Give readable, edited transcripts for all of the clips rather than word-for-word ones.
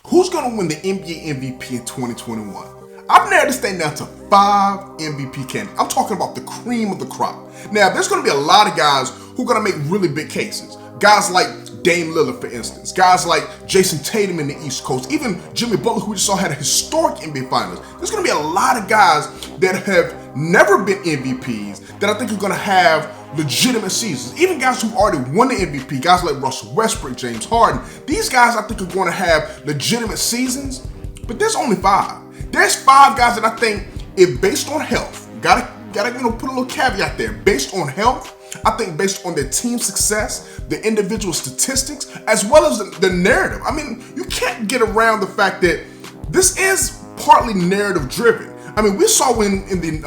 Who's going to win the NBA MVP in 2021? I've narrowed this thing down to 5 MVP candidates. I'm talking about the cream of the crop. Now, there's going to be a lot of guys who are going to make really big cases. Guys like Dame Lillard, for instance. Guys like Jason Tatum in the East Coast. Even Jimmy Butler, who we just saw had a historic NBA Finals. There's going to be a lot of guys that have never been MVPs that I think are going to have legitimate seasons. Even guys who've already won the MVP, guys like Russell Westbrook, James Harden. These guys I think are going to have legitimate seasons, but there's only 5. There's 5 guys that I think, if based on health, gotta put a little caveat there. Based on health, I think based on their team success, the individual statistics, as well as the narrative. I mean, you can't get around the fact that this is partly narrative driven. I mean, we saw when in the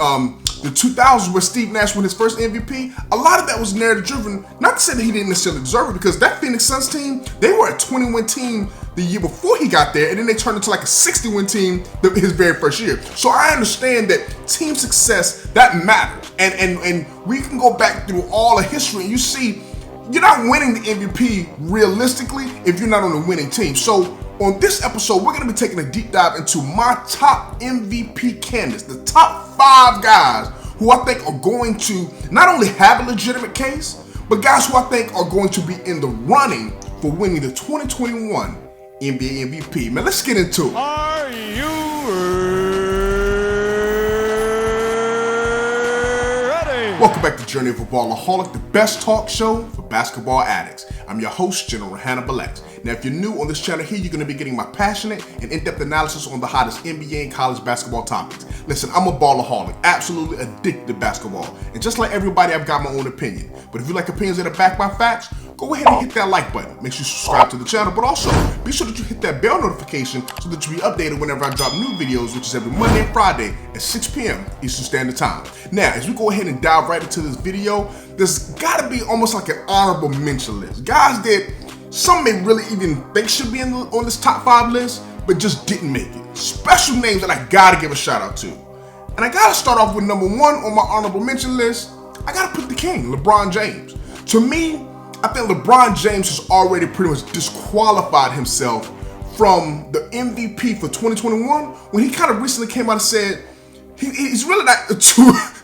2000s where Steve Nash won his first MVP, a lot of that was narrative driven. Not to say that he didn't necessarily deserve it, because that Phoenix Suns team, they were a 20-win team the year before he got there, and then they turned into like a 60-win team his very first year. So I understand that team success, that matters. And we can go back through all of history and you see you're not winning the MVP realistically if you're not on a winning team. So on this episode, we're going to be taking a deep dive into my top MVP candidates, the top 5 guys who I think are going to not only have a legitimate case, but guys who I think are going to be in the running for winning the 2021 NBA MVP. Man, let's get into it. Are you ready? Welcome back to Journey of a Ballaholic, the best talk show for basketball addicts. I'm your host, General Hannibal X. Now, if you're new on this channel here, you're going to be getting my passionate and in-depth analysis on the hottest NBA and college basketball topics. Listen, I'm a ballaholic, absolutely addicted to basketball. And just like everybody, I've got my own opinion. But if you like opinions that are backed by facts, go ahead and hit that like button. Make sure you subscribe to the channel, but also be sure that you hit that bell notification so that you'll be updated whenever I drop new videos, which is every Monday and Friday at 6 p.m. Eastern Standard Time. Now, as we go ahead and dive right into this video, there's got to be almost like an honorable mention list. Guys that some may really even think should be on this top 5 list, but just didn't make it. Special names that I gotta give a shout out to. And I gotta start off with number 1 on my honorable mention list. I gotta put the king, LeBron James. To me, I think LeBron James has already pretty much disqualified himself from the MVP for 2021 when he kind of recently came out and said he's really not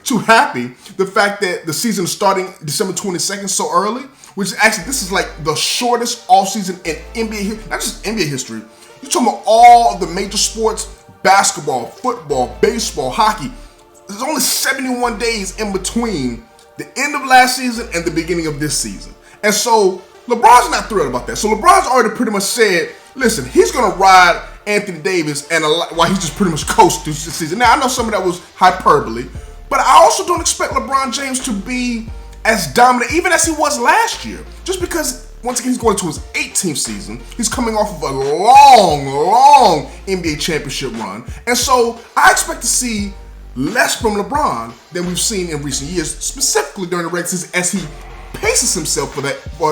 too happy the fact that the season is starting December 22nd so early, which actually this is like the shortest offseason in NBA, not just NBA history. You're talking about all of the major sports, basketball, football, baseball, hockey. There's only 71 days in between the end of last season and the beginning of this season. And so LeBron's not thrilled about that. So LeBron's already pretty much said, listen, he's going to ride Anthony Davis and while he's just pretty much coast through the season. Now, I know some of that was hyperbole, but I also don't expect LeBron James to be as dominant even as he was last year. Just because, once again, he's going to his 18th season. He's coming off of a long NBA championship run. And so I expect to see less from LeBron than we've seen in recent years, specifically during the regular season as he paces himself for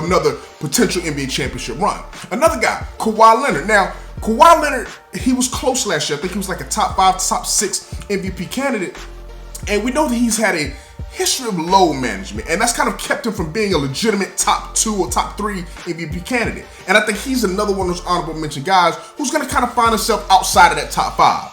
another potential NBA championship run. Another guy, Kawhi Leonard. Now, Kawhi Leonard, he was close last year. I think he was like a top 5, top 6 MVP candidate. And we know that he's had a history of load management, and that's kind of kept him from being a legitimate top 2 or top 3 MVP candidate. And I think he's another one of those honorable mention guys who's going to kind of find himself outside of that top 5.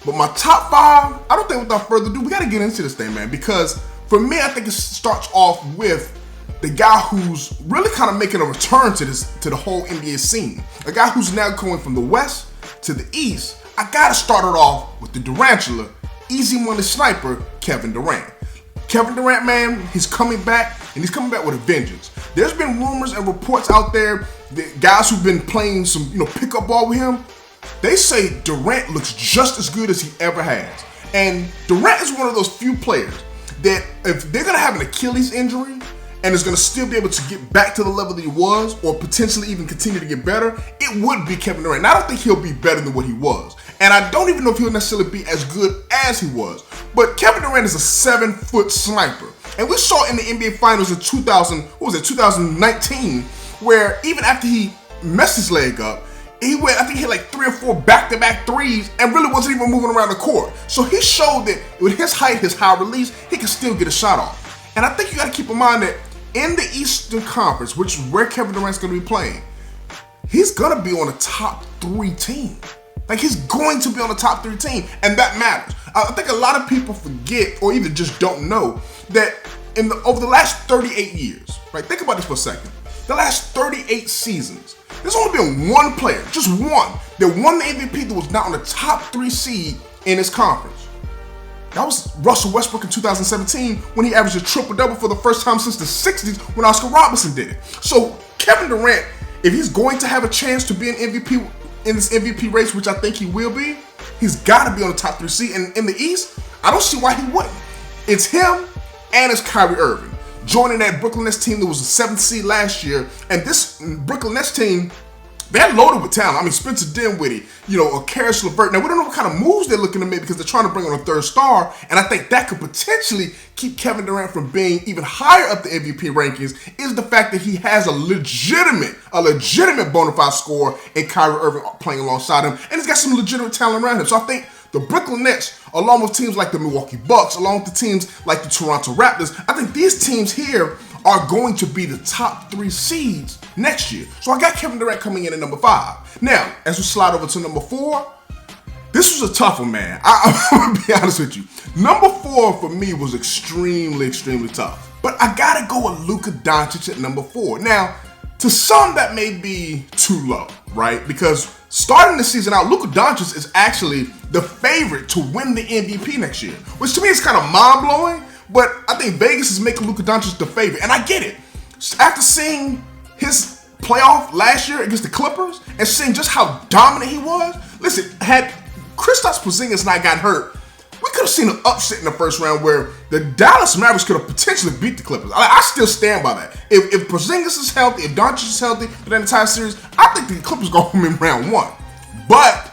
But my top 5, I don't think without further ado, we got to get into this thing, man, because for me, I think it starts off with the guy who's really kind of making a return to the whole NBA scene. A guy who's now going from the West to the East. I gotta start it off with the Durantula, easy money sniper, Kevin Durant. Kevin Durant, man, he's coming back, and he's coming back with a vengeance. There's been rumors and reports out there that guys who've been playing some, pickup ball with him, they say Durant looks just as good as he ever has. And Durant is one of those few players that if they're gonna have an Achilles injury and is going to still be able to get back to the level that he was, or potentially even continue to get better, it would be Kevin Durant. And I don't think he'll be better than what he was. And I don't even know if he'll necessarily be as good as he was. But Kevin Durant is a 7-foot sniper. And we saw in the NBA Finals in 2019, where even after he messed his leg up, he hit like 3 or 4 back-to-back threes and really wasn't even moving around the court. So he showed that with his height, his high release, he can still get a shot off. And I think you got to keep in mind that in the Eastern Conference, which is where Kevin Durant's going to be playing, he's going to be on the top 3 team. Like, he's going to be on the top 3 team, and that matters. I think a lot of people forget or either just don't know that over the last 38 years, right? Think about this for a second. The last 38 seasons, there's only been one player, just one, that won the MVP that was not on the top 3 seed in his conference. That was Russell Westbrook in 2017 when he averaged a triple-double for the first time since the 60s when Oscar Robertson did it. So Kevin Durant, if he's going to have a chance to be an MVP in this MVP race, which I think he will be, he's got to be on the top 3 seed. And in the East, I don't see why he wouldn't. It's him and it's Kyrie Irving joining that Brooklyn Nets team that was the 7th seed last year. And this Brooklyn Nets team, they're loaded with talent. I mean, Spencer Dinwiddie, Karis LeVert. Now, we don't know what kind of moves they're looking to make because they're trying to bring on a 3rd star. And I think that could potentially keep Kevin Durant from being even higher up the MVP rankings is the fact that he has a legitimate bona fide scorer in Kyrie Irving playing alongside him. And he's got some legitimate talent around him. So I think the Brooklyn Nets, along with teams like the Milwaukee Bucks, along with the teams like the Toronto Raptors, I think these teams here are going to be the top 3 seeds next year. So I got Kevin Durant coming in at number 5. Now, as we slide over to number 4, this was a tough one, man. I'm gonna be honest with you. Number 4 for me was extremely tough. But I gotta go with Luka Doncic at number 4. Now, to some that may be too low, right? Because starting the season out, Luka Doncic is actually the favorite to win the MVP next year, which to me is kind of mind-blowing. But I think Vegas is making Luka Doncic the favorite, and I get it. After seeing his playoff last year against the Clippers and seeing just how dominant he was, listen, had Kristaps Porzingis not got hurt, we could have seen an upset in the first round where the Dallas Mavericks could have potentially beat the Clippers. I still stand by that. If Porzingis is healthy, if Doncic is healthy for the entire series, I think the Clippers go home in round 1. But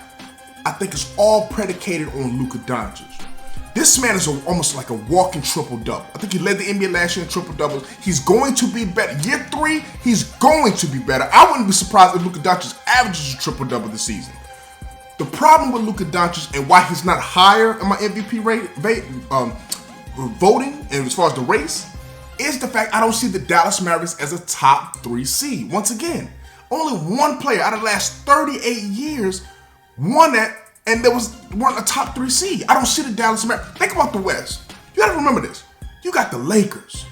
I think it's all predicated on Luka Doncic. This man is almost like a walking triple-double. I think he led the NBA last year in triple-doubles. He's going to be better. Year 3, he's going to be better. I wouldn't be surprised if Luka Doncic averages a triple-double this season. The problem with Luka Doncic and why he's not higher in my MVP voting, and as far as the race, is the fact I don't see the Dallas Mavericks as a top 3 seed. Once again, only one player out of the last 38 years won that, and weren't a top 3 seed. I don't see the Dallas Mavericks. Think about the West. You gotta remember this. You got the Lakers.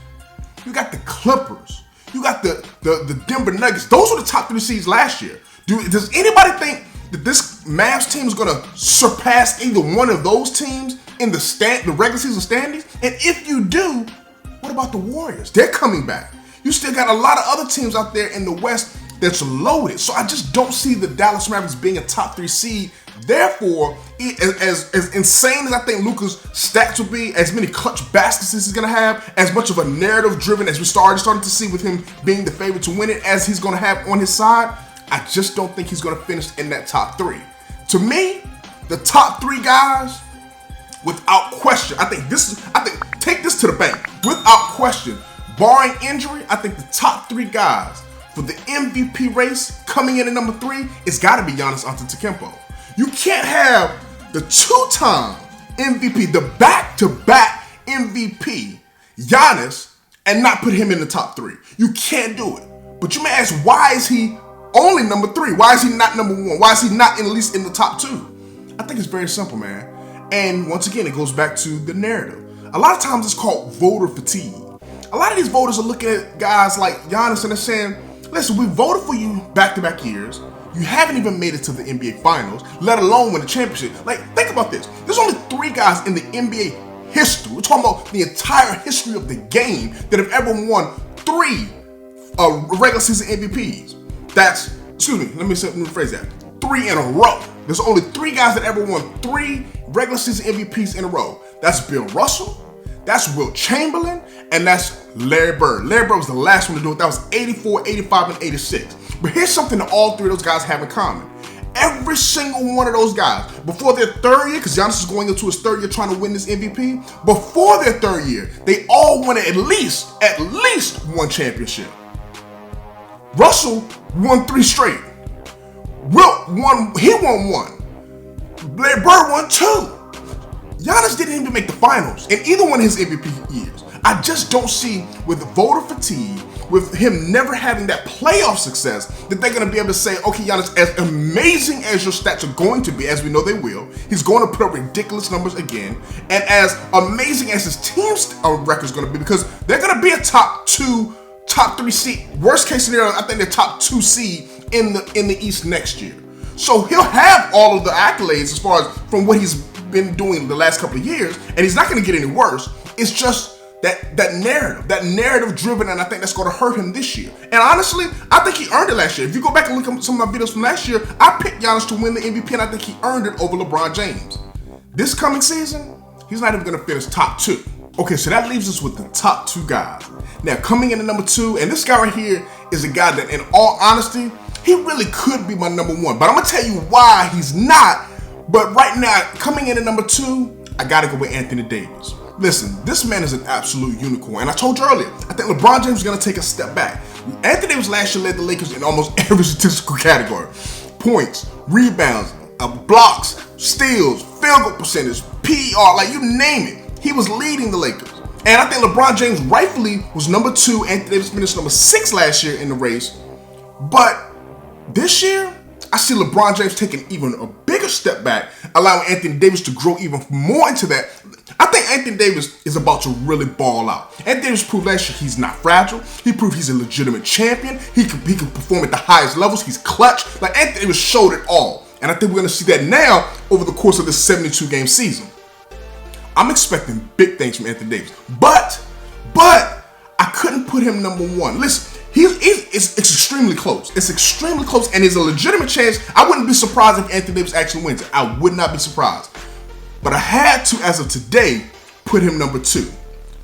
You got the Clippers. You got the Denver Nuggets. Those were the top 3 seeds last year. Does anybody think that this Mavs team is gonna surpass either one of those teams in the regular season standings? And if you do, what about the Warriors? They're coming back. You still got a lot of other teams out there in the West that's loaded. So I just don't see the Dallas Mavericks being a top 3 seed. Therefore, as insane as I think Luka's stats will be, as many clutch baskets as he's going to have, as much of a narrative driven as we started to see with him being the favorite to win it as he's going to have on his side, I just don't think he's going to finish in that top 3. To me, the top 3 guys, without question, take this to the bank. Without question, barring injury, I think the top 3 guys for the MVP race coming in at number 3, it's got to be Giannis Antetokounmpo. You can't have the 2-time MVP, the back-to-back MVP, Giannis, and not put him in the top 3. You can't do it. But you may ask, why is he only number 3? Why is he not number 1? Why is he not at least in the top 2? I think it's very simple, man. And once again, it goes back to the narrative. A lot of times it's called voter fatigue. A lot of these voters are looking at guys like Giannis and they're saying, listen, we voted for you back-to-back years. You haven't even made it to the NBA Finals, let alone win the championship. Like, think about this. There's only 3 guys in the NBA history. We're talking about the entire history of the game that have ever won 3 regular season MVPs. Let me rephrase that. 3 in a row. There's only 3 guys that ever won 3 regular season MVPs in a row. That's Bill Russell, that's Wilt Chamberlain, and that's Larry Bird. Larry Bird was the last one to do it. That was 84, 85, and 86. But here's something that all 3 of those guys have in common. Every single one of those guys, before their 3rd year, because Giannis is going into his 3rd year trying to win this MVP, before their 3rd year, they all won at least 1 championship. Russell won 3 straight. Wilt won 1. Larry Bird won 2. Giannis didn't even make the finals in either one of his MVP years. I just don't see, with the voter fatigue, with him never having that playoff success, that they're going to be able to say, okay, Giannis, as amazing as your stats are going to be, as we know they will, he's going to put up ridiculous numbers again, and as amazing as his team's record is going to be, because they're going to be a top 3 seed. Worst case scenario, I think they're top 2 seed in the East next year. So he'll have all of the accolades as far as from what he's been doing the last couple of years, and he's not going to get any worse. It's just that narrative driven, and I think that's going to hurt him this year. And honestly, I think he earned it last year. If you go back and look at some of my videos from last year, I picked Giannis to win the MVP, and I think he earned it over LeBron James. This coming season, he's not even going to finish top 2. Okay, so that leaves us with the top 2 guys. Now, coming in at number 2, and this guy right here is a guy that, in all honesty, he really could be my number 1. But I'm going to tell you why he's not. But right now, coming in at number 2, I got to go with Anthony Davis. Listen, this man is an absolute unicorn. And I told you earlier, I think LeBron James is going to take a step back. Anthony Davis last year led the Lakers in almost every statistical category. Points, rebounds, blocks, steals, field goal percentage, PER, like you name it. He was leading the Lakers. And I think LeBron James rightfully was number 2. Anthony Davis finished number 6 last year in the race. But this year, I see LeBron James taking even a bigger step back, allowing Anthony Davis to grow even more into that. I think Anthony Davis is about to really ball out. Anthony Davis proved last year he's not fragile. He proved he's a legitimate champion. He can perform at the highest levels. He's clutch. Like, Anthony Davis showed it all. And I think we're going to see that now over the course of this 72-game season. I'm expecting big things from Anthony Davis. But I couldn't put him number 1. Listen, it's extremely close. It's extremely close, and there's a legitimate chance. I wouldn't be surprised if Anthony Davis actually wins it. I would not be surprised. But I had to, as of today, put him number 2.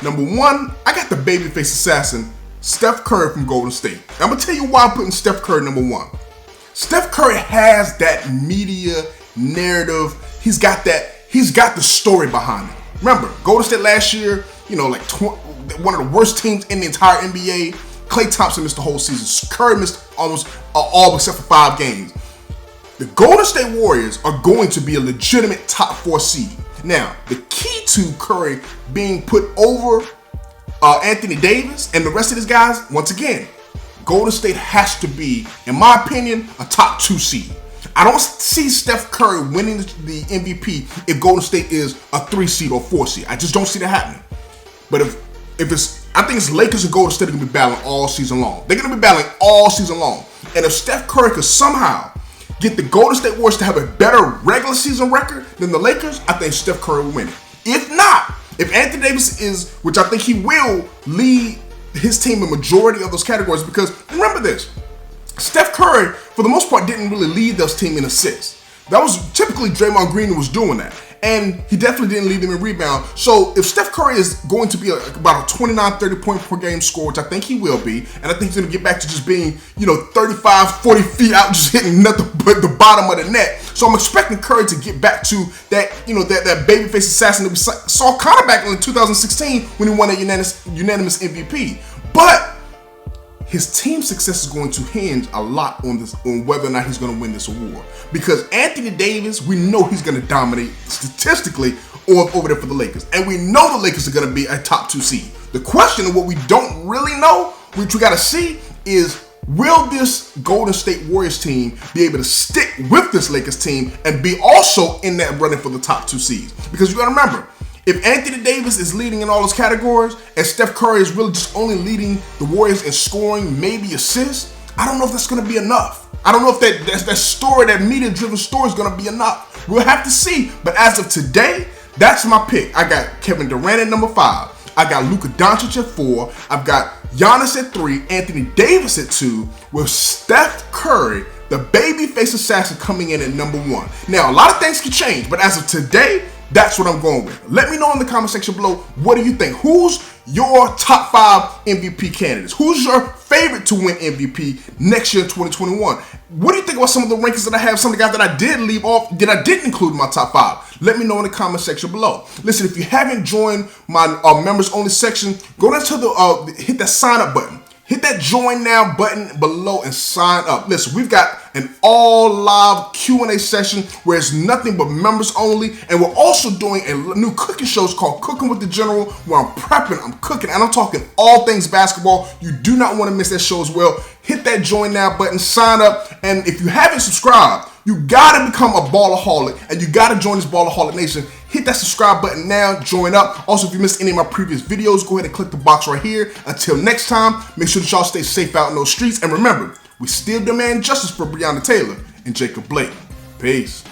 Number 1, I got the babyface assassin, Steph Curry from Golden State. I'm going to tell you why I'm putting Steph Curry number 1. Steph Curry has that media narrative. He's got the story behind it. Remember, Golden State last year, one of the worst teams in the entire NBA. Klay Thompson missed the whole season. Curry missed almost all except for 5 games. The Golden State Warriors are going to be a legitimate top 4 seed. Now, the key to Curry being put over Anthony Davis and the rest of these guys, once again, Golden State has to be, in my opinion, a top 2 seed. I don't see Steph Curry winning the MVP if Golden State is a 3 seed or 4 seed. I just don't see that happening. But I think it's Lakers and Golden State are going to be battling all season long. They're going to be battling all season long. And if Steph Curry could somehow get the Golden State Warriors to have a better regular season record than the Lakers, I think Steph Curry will win it. If not, if Anthony Davis is, which I think he will, lead his team in majority of those categories, because remember this, Steph Curry, for the most part, didn't really lead those team in assists. That was typically Draymond Green who was doing that. And he definitely didn't lead them in rebound. So if Steph Curry is going to be about a 29, 30 point per game scorer, which I think he will be, and I think he's going to get back to just being, 35, 40 feet out, just hitting nothing but the bottom of the net. So I'm expecting Curry to get back to that, that babyface assassin that we saw kind of back in 2016 when he won a unanimous MVP. But his team success is going to hinge a lot on whether or not he's going to win this award. Because Anthony Davis, we know he's going to dominate statistically over there for the Lakers. And we know the Lakers are going to be a top 2 seed. The question of what we don't really know, which we got to see, is will this Golden State Warriors team be able to stick with this Lakers team and be also in that running for the top 2 seeds? Because you got to remember, if Anthony Davis is leading in all those categories and Steph Curry is really just only leading the Warriors in scoring, maybe assists, I don't know if that's going to be enough. I don't know if that story, that media-driven story is going to be enough. We'll have to see. But as of today, that's my pick. I got Kevin Durant at number 5. I got Luka Doncic at 4. I've got Giannis at 3. Anthony Davis at 2. With Steph Curry, the babyface assassin, coming in at number 1. Now, a lot of things can change, but as of today, that's what I'm going with. Let me know in the comment section below, what do you think? Who's your top 5 MVP candidates? Who's your favorite to win MVP next year in 2021? What do you think about some of the rankings that I have, some of the guys that I did leave off, that I didn't include in my top 5? Let me know in the comment section below. Listen, if you haven't joined my members only section, go down to hit that sign up button. Hit that join now button below and sign up. Listen, we've got an all live Q&A session where it's nothing but members only. And we're also doing a new cooking show called Cooking with the General, where I'm prepping, I'm cooking, and I'm talking all things basketball. You do not want to miss that show as well. Hit that join now button, sign up. And if you haven't subscribed, you gotta become a Ballaholic and you gotta join this Ballaholic Nation. Hit that subscribe button now, join up. Also, if you missed any of my previous videos, go ahead and click the box right here. Until next time, make sure that y'all stay safe out in those streets. And remember, we still demand justice for Breonna Taylor and Jacob Blake. Peace.